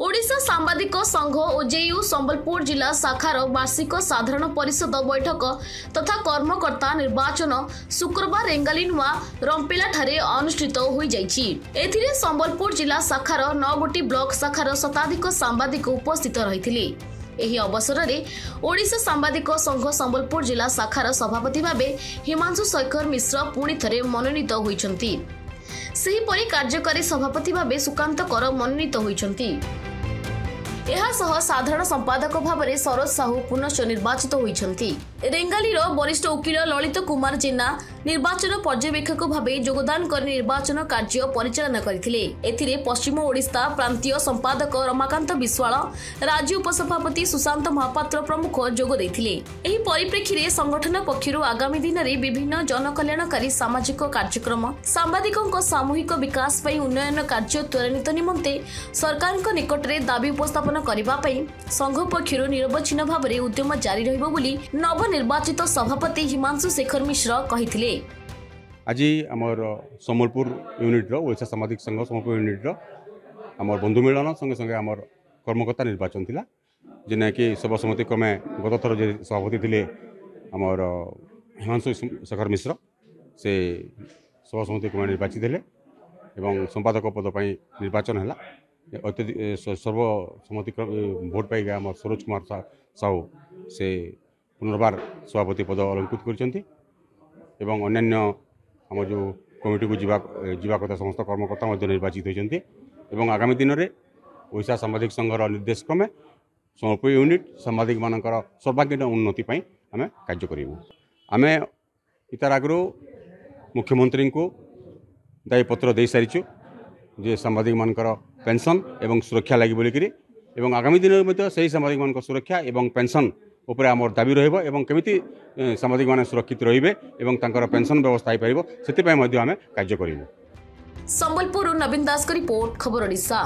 ओडिशा सांबादिक संघ ओजेयू संबलपुर जिला शाखार वार्षिक साधारण परिषद बैठक तथा कर्मकर्ता निर्वाचन शुक्रवार रेंगाली नुआ रंपेला ठारे अनुष्ठित होई जाइछि। एथिरे संबलपुर जिला शाखार 9 गोटी ब्लॉक शाखार शताधिक सांबादिक उपस्थित रहिथिले। एही अवसर में ओडिशा सांबादिक संघ संबलपुर जिला शाखार सभापति भावे हिमांशु शेखर मिश्र पुणी थरे मनोनीत होइछन्ति। सेहीपरि कार्यकारी सभापति भावे सुकांत कर मनोनीत होइछन्ति। एहासह साधारण संपादक भाव में सरोज साहू पुनश्च निर्वाचित होइछन्ति। रेंगालीर वरिष्ठ वकील ललित कुमार जेना निर्वाचन पर्यवेक्षक भाव योगदान कर निर्वाचन कार्य परिचालन करथिले। एथिरे पश्चिम ओडिशा प्रांतीय संपादक रमाकांत विश्वाल, राज्य उपसभापति सुशांत महापात्र प्रमुख जोग दैथिले। एही परिप्रेक्षी में संगठन पक्षरु आगामी दिन में विभिन्न जनकल्याणकारी सामाजिक कार्यक्रम सांबादिकों सामूहिक विकास पई उन्नयन कार्य त्वरान्वित निमंते सरकार निकटरे दाबी उपस्थापन करबा पई संघ पक्षरु निरवच्छिन्न भाव में उद्यम जारी रहिबो बोली नवनिर्वाचित सभापति हिमांशु शेखर मिश्र कहिथिले। आज आमर संबलपुर यूनिट ओडिशा सामाजिक संघ संबलपुर यूनिट आमर बंधु मिलन संगे संगे आमर कर्मकर्ता निर्वाचन थिला जेना कि सर्वसम्मति क्रमे गत थर जे सभापति थिले आमर हिमांशु शेखर मिश्र से सर्वसम्मति क्रमे निर्वाचित हेले एवं संपादक पद पर निर्वाचन है सर्वसम्मति भोट पाई आम सरोज कुमार साहू से पुनर्बार सभापति पद अलंकृत करछन्ति एवं अन्यान्य आम जो कमिटी को जीवा कथा समस्त कर्मकर्ता निर्वाचित होती एवं आगामी दिन में ओडिशा सांबादिक संघर निर्देश क्रमे संबलपुर यूनिट सांबादिक मानकर सर्वांगीन उन्नति आम कार्य करूँ। आम इतार आगु मुख्यमंत्री को दायीपत्र दे सारीचु जे सांबादिक मानकर पेंशन एवं सुरक्षा लगी बोलिकी एवं आगामी दिन में से सांबादिक मान सुरक्षा एवं पेंशन उपर आमर दाबी रहिबो एवं केमिति सांबादिक माने सुरक्षित रहिबे एवं तांकर पेंशन व्यवस्था हो पारिबो सेति पय मध्ये आमे कार्य करिबो। संबलपुर नवीन दास का रिपोर्ट, खबर ओडिशा।